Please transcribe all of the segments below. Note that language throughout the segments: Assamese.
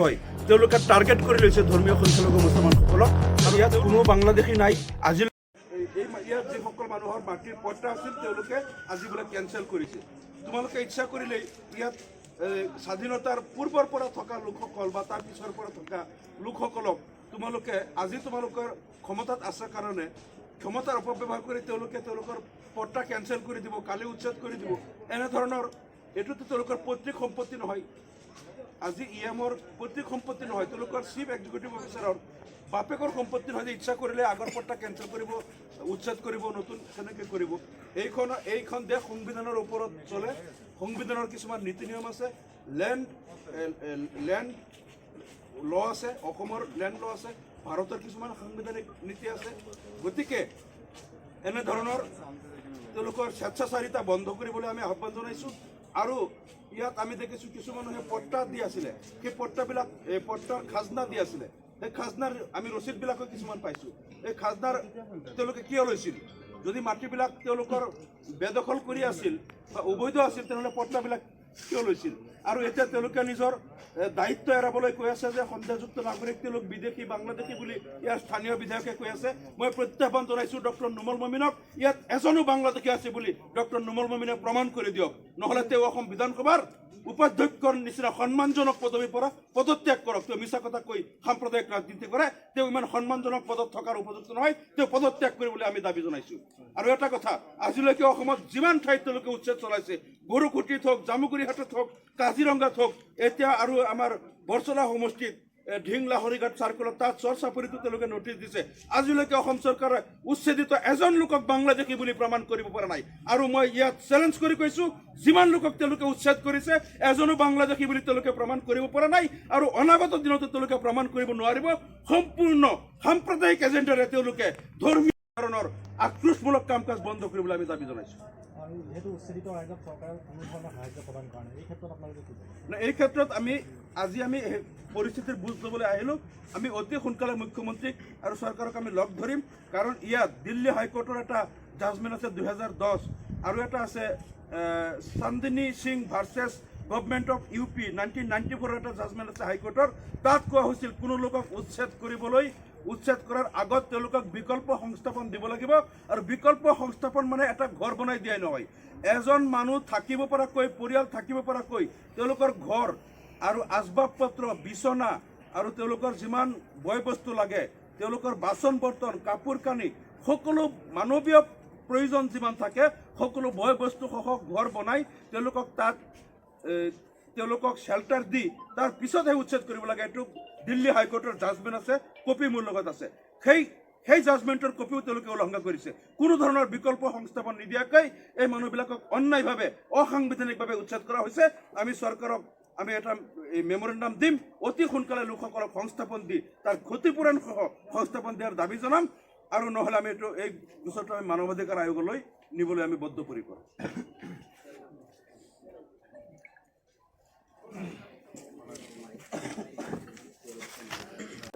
হয় তেওঁলোকে টাৰ্গেট কৰি লৈছে ধৰ্মীয় সংখ্যালঘু মুছলমানসকলক আৰু ইয়াত কোনো বাংলাদেশী নাই আজি ইয়াত যিসকল মানুহৰ মাটিৰ পট্টা আছিল তেওঁলোকে আজি বোলে কেঞ্চেল কৰিছে তোমালোকে ইচ্ছা কৰিলেই ইয়াত স্বাধীনতাৰ পূৰ্বৰ পৰা থকা লোকসকল বা তাৰ পিছৰ পৰা থকা লোকসকলক তোমালোকে আজি তোমালোকৰ ক্ষমতাত আছে কাৰণে ক্ষমতাৰ অপব্যৱহাৰ কৰি তেওঁলোকে তেওঁলোকৰ পট্টা কেঞ্চেল কৰি দিব কালি উচ্ছেদ কৰি দিব এনেধৰণৰ এইটোতো তেওঁলোকৰ পৈতৃক সম্পত্তি নহয় আজি ইএমৰ পৈতৃক সম্পত্তি নহয় তেওঁলোকৰ চিফ এক্সিকিউটিভ অফিচাৰৰ বাপেকৰ সম্পত্তি নহয় যে ইচ্ছা কৰিলে আগৰ পট্টা কেঞ্চেল কৰিব উচ্ছেদ কৰিব নতুন তেনেকৈ কৰিব এইখন দেশ সংবিধানৰ ওপৰত চলে সংবিধানৰ কিছুমান নীতি নিয়ম আছে লেণ্ড ল আছে অসমৰ লেণ্ড ল আছে ভাৰতৰ কিছুমান সাংবিধানিক নীতি আছে গতিকে এনেধৰণৰ তেওঁলোকৰ স্বেচ্ছাচাৰিতা বন্ধ কৰিবলৈ আমি আহ্বান জনাইছোঁ আৰু ইয়াত আমি দেখিছোঁ কিছু মানুহে পট্টা দি আছিলে সেই পট্টাবিলাক পট্টাৰ খাজনা দি আছিলে সেই খাজনাৰ আমি ৰচিদবিলাকো কিছুমান পাইছোঁ এই খাজনাৰ তেওঁলোকে কিয় লৈছিল যদি মাটিবিলাক তেওঁলোকৰ বেদখল কৰি আছিল বা অবৈধ আছিল তেনেহ'লে পট্টাবিলাক কিয় লৈছিল আৰু এতিয়া তেওঁলোকে নিজৰ দায়িত্ব এৰাবলৈ কৈ আছে যে সন্দেহযুক্ত নাগৰিক তেওঁলোক বিদেশী বাংলাদেশী বুলি ইয়াৰ স্থানীয় বিধায়কে কৈ আছে মই প্ৰত্যাহ্বান জনাইছোঁ ডক্টৰ নুমল মমিনক ইয়াত এজনো বাংলাদেশী আছে বুলি ডক্টৰ নুমল মমিনে প্ৰমাণ কৰি দিয়ক নহ'লে তেওঁ অসম বিধানসভাৰ উপাধ্যক্ষৰ নিচিনা সন্মানজনক পদবীৰ পৰা পদত্যাগ কৰক তেওঁ মিছা কথা কৈ সাম্প্ৰদায়িক ৰাজনীতি কৰে তেওঁ ইমান সন্মানজনক পদত থকাৰ উপযুক্ত নহয় তেওঁ পদত্যাগ কৰিবলৈ আমি দাবী জনাইছোঁ আৰু এটা কথা আজিলৈকে অসমত যিমান ঠাইত তেওঁলোকে উচ্ছেদ চলাইছে গৰুকুটিত হওক জামুগুৰিহাটত হওক কাজিৰঙাত হওক এতিয়া আৰু আমাৰ বৰচলা সমষ্টিত ঢিংলা হৰিঘাট চাৰ্কলত তাত চৰ চাপৰিতো তেওঁলোকে নটিচ দিছে আজিলৈকে অসম চৰকাৰে উচ্ছেদিত এজন লোকক বাংলাদেশী বুলি প্ৰমাণ কৰিব পৰা নাই আৰু মই ইয়াত চেলেঞ্জ কৰি কৈছোঁ যিমান লোকক তেওঁলোকে উচ্ছেদ কৰিছে এজনো বাংলাদেশী বুলি তেওঁলোকে প্ৰমাণ কৰিব পৰা নাই আৰু অনাগত দিনতো তেওঁলোকে প্ৰমাণ কৰিব নোৱাৰিব সম্পূৰ্ণ সাম্প্ৰদায়িক এজেণ্ডাৰে তেওঁলোকে ধৰ্মীয় ধৰণৰ আক্ৰোশমূলক কাম কাজ বন্ধ কৰিবলৈ আমি দাবী জনাইছোঁ আৰু যেহেতু উচ্ছেদিত ৰাইজক চৰকাৰে কোনো ধৰণৰ সাহায্য প্ৰদান কৰা নাই এই ক্ষেত্ৰত আপোনালোকে কি ক'ব এই ক্ষেত্ৰত আজি আমি পৰিস্থিতিৰ বুজ ল'বলৈ আহিলোঁ আমি অতি সোনকালে মুখ্যমন্ত্ৰীক আৰু চৰকাৰক আমি লগ ধৰিম কাৰণ ইয়াত দিল্লী হাইকোৰ্টৰ এটা জাজমেণ্ট আছে 2010 আৰু এটা আছে Chandini Singh versus government of UP 1994 এটা জাজমেণ্ট আছে হাইকোৰ্টৰ তাত কোৱা হৈছিল কোনো লোকক উচ্ছেদ কৰাৰ আগত তেওঁলোকক বিকল্প সংস্থাপন দিব লাগিব আৰু বিকল্প সংস্থাপন মানে এটা ঘৰ বনাই দিয়াই নহয় এজন মানুহ থাকিব পৰাকৈ পৰিয়াল থাকিব পৰাকৈ তেওঁলোকৰ ঘৰ আৰু আচবাব পত্ৰ বিচনা আৰু তেওঁলোকৰ যিমান বয় বস্তু লাগে তেওঁলোকৰ বাচন বৰ্তন কাপোৰ কানি সকলো মানৱীয় প্ৰয়োজন যিমান থাকে সকলো বয় বস্তু সহ ঘৰ বনাই তেওঁলোকক তাত তেওঁলোকক শেল্টাৰ দি তাৰ পিছতহে উচ্ছেদ কৰিব লাগে এইটো দিল্লী হাইকোৰ্টৰ জাজমেণ্ট আছে কপি মোৰ লগত আছে সেই জাজমেণ্টৰ কপিও তেওঁলোকে উলংঘা কৰিছে কোনো ধৰণৰ বিকল্প সংস্থাপন নিদিয়াকৈ এই মানুহবিলাকক অন্যায়ভাৱে অসাংবিধানিকভাৱে উচ্ছেদ কৰা হৈছে আমি চৰকাৰক আমি এটা মেমৰেণ্ডাম দিম অতি সোনকালে লোকসকলক সংস্থাপন দি তাৰ ক্ষতিপূৰণ সহ সংস্থাপন দিয়াৰ দাবী জনাম আৰু নহ'লে আমি এইটো এই গোচৰটো আমি মানৱ অধিকাৰ আয়োগলৈ নিবলৈ আমি বদ্ধপৰিকৰ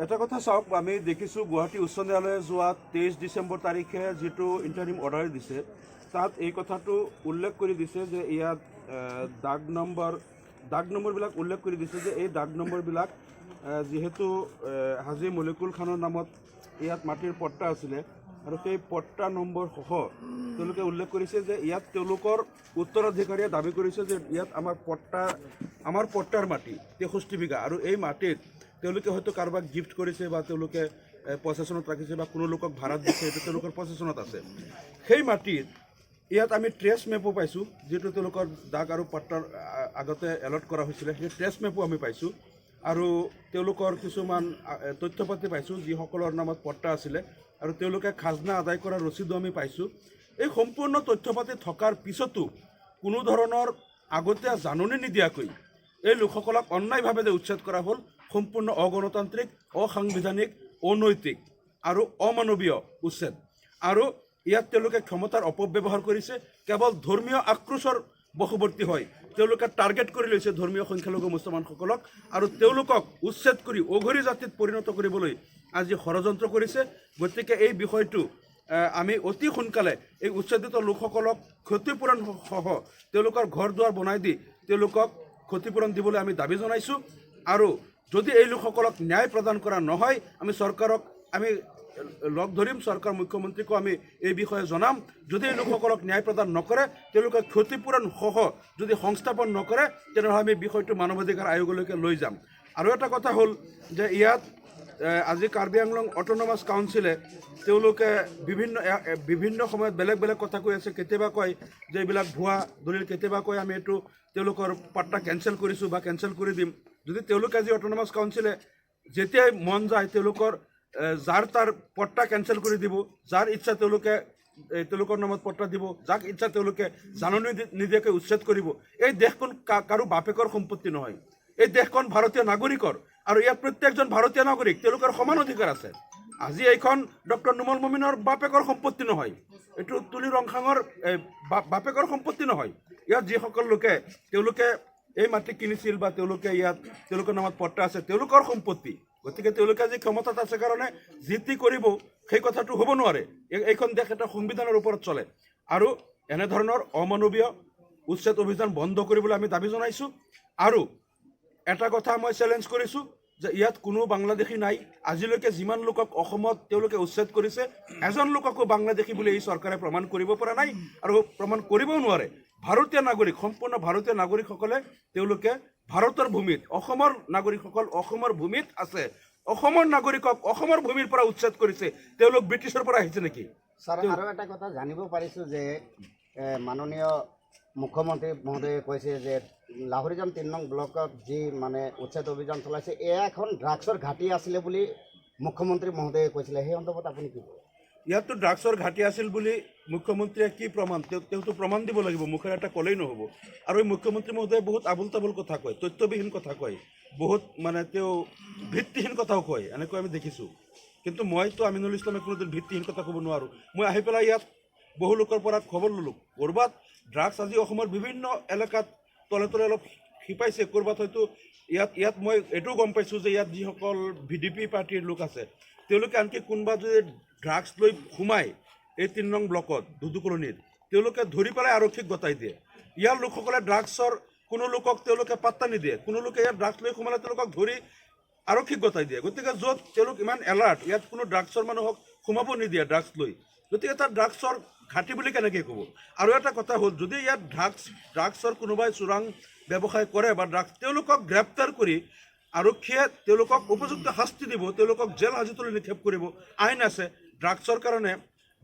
এটা কথা চাওক আমি দেখিছোঁ গুৱাহাটী উচ্চ ন্যায়ালয়ে যোৱা 23 ডিচেম্বৰ তাৰিখে যিটো ইণ্টাৰিম অৰ্ডাৰ দিছে তাত এই কথাটো উল্লেখ কৰি দিছে যে ইয়াত দাগ নম্বৰবিলাক উল্লেখ কৰি দিছে যে এই দাগ নম্বৰবিলাক যিহেতু হাজী মলিকুল খানৰ নামত ইয়াত মাটিৰ পট্টা আছিলে আৰু সেই পট্টা নম্বৰ সহ তেওঁলোকে উল্লেখ কৰিছে যে ইয়াত তেওঁলোকৰ উত্তৰাধিকাৰীয়ে দাবী কৰিছে যে ইয়াত আমাৰ পট্টাৰ মাটি 63 বিঘা আৰু এই মাটিত তেওঁলোকে হয়তো কাৰোবাক গিফ্ট কৰিছে বা তেওঁলোকে পচেশ্যনত ৰাখিছে বা কোনো লোকক ভাড়াত দিছে এইটো তেওঁলোকৰ পচেশ্যনত আছে সেই মাটিত ইয়াত আমি ট্ৰেছ মেপো পাইছোঁ যিটো তেওঁলোকৰ দাগ আৰু পট্টাৰ আগতে এলট কৰা হৈছিলে সেই ট্ৰেছ মেপো আমি পাইছোঁ আৰু তেওঁলোকৰ কিছুমান তথ্য পাতি পাইছোঁ যিসকলৰ নামত পট্টা আছিলে আৰু তেওঁলোকে খাজনা আদায় কৰাৰ ৰচিদো আমি পাইছোঁ এই সম্পূৰ্ণ তথ্য পাতি থকাৰ পিছতো কোনো ধৰণৰ আগতীয়া জাননী নিদিয়াকৈ এই লোকসকলক অন্যায়ভাৱে যে উচ্ছেদ কৰা হ'ল সম্পূৰ্ণ অগণতান্ত্ৰিক অসাংবিধানিক অনৈতিক আৰু অমানৱীয় উচ্ছেদ আৰু ইয়াত তেওঁলোকে ক্ষমতাৰ অপব্যৱহাৰ কৰিছে কেৱল ধৰ্মীয় আক্ৰোশৰ বশৱৰ্তী হয় তেওঁলোকে টাৰ্গেট কৰি লৈছে ধৰ্মীয় সংখ্যালঘু মুছলমানসকলক আৰু তেওঁলোকক উচ্ছেদ কৰি অঘৰী জাতিত পৰিণত কৰিবলৈ আজি ষড়যন্ত্ৰ কৰিছে গতিকে এই বিষয়টো আমি অতি সোনকালে এই উচ্ছেদিত লোকসকলক ক্ষতিপূৰণ সহ তেওঁলোকৰ ঘৰ দুৱাৰ বনাই দি তেওঁলোকক ক্ষতিপূৰণ দিবলৈ আমি দাবী জনাইছোঁ আৰু যদি এই লোকসকলক ন্যায় প্ৰদান কৰা নহয় আমি চৰকাৰক আমি লগ ধৰিম, চৰকাৰ মুখ্যমন্ত্ৰীকো আমি এই বিষয়ে জনাম। যদি এই লোকসকলক ন্যায় প্ৰদান নকৰে, তেওঁলোকে ক্ষতিপূৰণ সহ যদি সংস্থাপন নকৰে, তেনেহ'লে আমি বিষয়টো মানৱ অধিকাৰ আয়োগলৈকে লৈ যাম। আৰু এটা কথা হ'ল যে ইয়াত আজি কাৰ্বি আংলং অট'নমাছ কাউন্সিলে তেওঁলোকে বিভিন্ন সময়ত বেলেগ বেলেগ কথা কৈ আছে। কেতিয়াবা কয় যে এইবিলাক ভুৱা দলিল, কেতিয়াবা কয় আমি এইটো তেওঁলোকৰ পাট্টা কেঞ্চেল কৰিছোঁ বা কেঞ্চেল কৰি দিম। যদি তেওঁলোকে আজি অট'নমাছ কাউন্সিলে যেতিয়াই মন যায় তেওঁলোকৰ যাৰ তাৰ পট্টা কেঞ্চেল কৰি দিব, যাৰ ইচ্ছা তেওঁলোকৰ নামত পট্টা দিব, যাক ইচ্ছা তেওঁলোকে জাননী নিদিয়াকৈ উচ্ছেদ কৰিব। এই দেশখন কাৰো বাপেকৰ সম্পত্তি নহয়, এই দেশখন ভাৰতীয় নাগৰিকৰ, আৰু ইয়াত প্ৰত্যেকজন ভাৰতীয় নাগৰিক, তেওঁলোকৰ সমান অধিকাৰ আছে। আজি এইখন ডক্টৰ নুমল মমিনৰ বাপেকৰ সম্পত্তি নহয়, এইটো তুলি ৰংখাঙৰ বাপেকৰ সম্পত্তি নহয়। ইয়াত যিসকল লোকে তেওঁলোকে এই মাটি কিনিছিল বা তেওঁলোকে ইয়াত তেওঁলোকৰ নামত পট্টা আছে, তেওঁলোকৰ সম্পত্তি। গতিকে তেওঁলোকে আজি ক্ষমতাত আছে কাৰণে যি টি কৰিব, সেই কথাটো হ'ব নোৱাৰে। এইখন দেশ এটা সংবিধানৰ ওপৰত চলে, আৰু এনেধৰণৰ অমানৱীয় উচ্ছেদ অভিযান বন্ধ কৰিবলৈ আমি দাবী জনাইছোঁ। আৰু এটা কথা মই চেলেঞ্জ কৰিছোঁ যে ইয়াত কোনো বাংলাদেশী নাই। আজিলৈকে যিমান লোকক অসমত তেওঁলোকে উচ্ছেদ কৰিছে, এজন লোককো বাংলাদেশী বুলি এই চৰকাৰে প্ৰমাণ কৰিব পৰা নাই আৰু প্ৰমাণ কৰিবও নোৱাৰে। ভাৰতীয় নাগৰিক, সম্পূৰ্ণ ভাৰতীয় নাগৰিকসকলে তেওঁলোকে ভাৰতৰ ভূমিত, অসমৰ নাগৰিকসকল অসমৰ ভূমিত আছে। অসমৰ নাগৰিকক অসমৰ ভূমিৰ পৰা উচ্ছেদ কৰিছে, তেওঁলোক ব্ৰিটিছৰ পৰা আহিছে নেকি? ছাৰ, আৰু এটা কথা জানিব পাৰিছোঁ যে মাননীয় মুখ্যমন্ত্ৰী মহোদয়ে কৈছে যে লাহৰিজান ৩ নং ব্লকত যি মানে উচ্ছেদ অভিযান চলাইছে, এয়া এখন ড্ৰাগছৰ ঘাটি আছিলে বুলি মুখ্যমন্ত্ৰী মহোদয়ে কৈছিলে। সেই সন্দৰ্ভত আপুনি কি কয়? ইয়াততো ড্ৰাগছৰ ঘাটি আছিল বুলি মুখ্যমন্ত্ৰীয়ে কি প্ৰমাণ, তেওঁতো প্ৰমাণ দিব লাগিব, মুখেৰে এটা ক'লেই নহ'ব। আৰু এই মুখ্যমন্ত্ৰী মহোদয়ে বহুত আবুল তাবুল কথা কয়, তথ্যবিহীন কথা কয়, বহুত মানে তেওঁ ভিত্তিহীন কথাও কয়, এনেকৈ আমি দেখিছোঁ। কিন্তু মইতো আমিনুল ইছলামে কোনোদিন ভিত্তিহীন কথা ক'ব নোৱাৰোঁ। মই আহি পেলাই ইয়াত বহু লোকৰ পৰা খবৰ ল'লোঁ, ক'ৰবাত ড্ৰাগছ আজি অসমৰ বিভিন্ন এলেকাত তলে তলে অলপ শিপাইছে, ক'ৰবাত হয়তো ইয়াত মই এইটোও গম পাইছোঁ যে ইয়াত যিসকল VDP পাৰ্টিৰ লোক আছে, তেওঁলোকে আনকি কোনোবা যদি ড্ৰাগছ লৈ সোমায় এই ৩ নং ব্লকত দুদু কলনীত, তেওঁলোকে ধৰি পেলাই আৰক্ষীক গতাই দিয়ে। ইয়াৰ লোকসকলে ড্ৰাগছৰ কোনো লোকক তেওঁলোকে পাত্তা নিদিয়ে, কোনো লোকে ইয়াত ড্ৰাগছ লৈ সোমালে তেওঁলোকক ধৰি আৰক্ষীক গতাই দিয়ে। গতিকে য'ত তেওঁলোক ইমান এলাৰ্ট, ইয়াত কোনো ড্ৰাগছৰ মানুহক সোমাব নিদিয়ে ড্ৰাগছ লৈ, গতিকে তাত ড্ৰাগছৰ ঘাটি বুলি কেনেকৈ ক'ব? আৰু এটা কথা হ'ল, যদি ইয়াত ড্ৰাগছৰ কোনোবাই চোৰাং ব্যৱসায় কৰে বা ড্ৰাগছ, তেওঁলোকক গ্ৰেপ্তাৰ কৰি আৰক্ষীয়ে তেওঁলোকক উপযুক্ত শাস্তি দিব, তেওঁলোকক জেল হাজতলৈ নিক্ষেপ কৰিব। আইন আছে ড্ৰাগছৰ কাৰণে,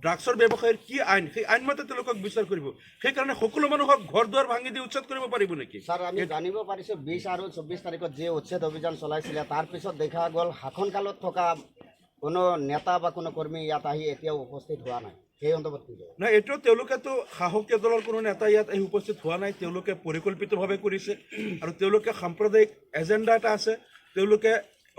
ড্ৰাগছৰ ব্যৱসায়ৰ কি আইন, সেই আইনমতে তেওঁলোকক বিচাৰ কৰিব। সেইকাৰণে সকলো মানুহক ঘৰ দুৱাৰ ভাঙি দি উচ্ছেদ কৰিব পাৰিব নেকি? ছাৰ, আমি জানিব পাৰিছোঁ 20 আৰু 24 তাৰিখত যি উচ্ছেদ অভিযান চলাইছিলে, তাৰপিছত দেখা গ'ল শাসনকালত থকা কোনো নেতা বা কোনো কৰ্মী ইয়াত আহি এতিয়াও উপস্থিত হোৱা নাই। সেই সন্দৰ্ভত কি কয়? নাই, এইটো তেওঁলোকেতো সাহসীয় দলৰ কোনো নেতা ইয়াত আহি উপস্থিত হোৱা নাই, তেওঁলোকে পৰিকল্পিতভাৱে কৰিছে। আৰু তেওঁলোকে সাম্প্ৰদায়িক এজেণ্ডা এটা আছে, তেওঁলোকে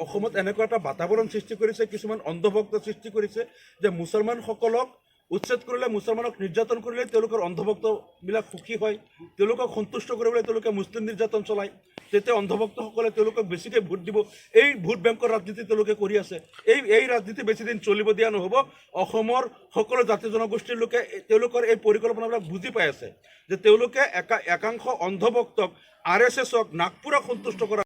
অসমত এনেকুৱা এটা বাতাবৰণ সৃষ্টি কৰিছে, কিছুমান অন্ধভক্ত সৃষ্টি কৰিছে যে মুছলমানসকলক উচ্ছেদ কৰিলে, মুছলমানক নিৰ্যাতন কৰিলে তেওঁলোকৰ অন্ধভক্তবিলাক সুখী হয়, তেওঁলোকক সন্তুষ্ট কৰিবলৈ তেওঁলোকে মুছলিম নিৰ্যাতন চলায়, তেতিয়া অন্ধভক্তসকলে তেওঁলোকক বেছিকৈ ভোট দিব। এই ভোট বেংকৰ ৰাজনীতি তেওঁলোকে কৰি আছে। এই ৰাজনীতি বেছিদিন চলিব দিয়া নহ'ব। অসমৰ সকলো জাতি জনগোষ্ঠীৰ লোকে তেওঁলোকৰ এই পৰিকল্পনাবিলাক বুজি পাই আছে যে তেওঁলোকে একাংশ অন্ধভক্তক, RSSক, নাগপুৰক সন্তুষ্ট কৰা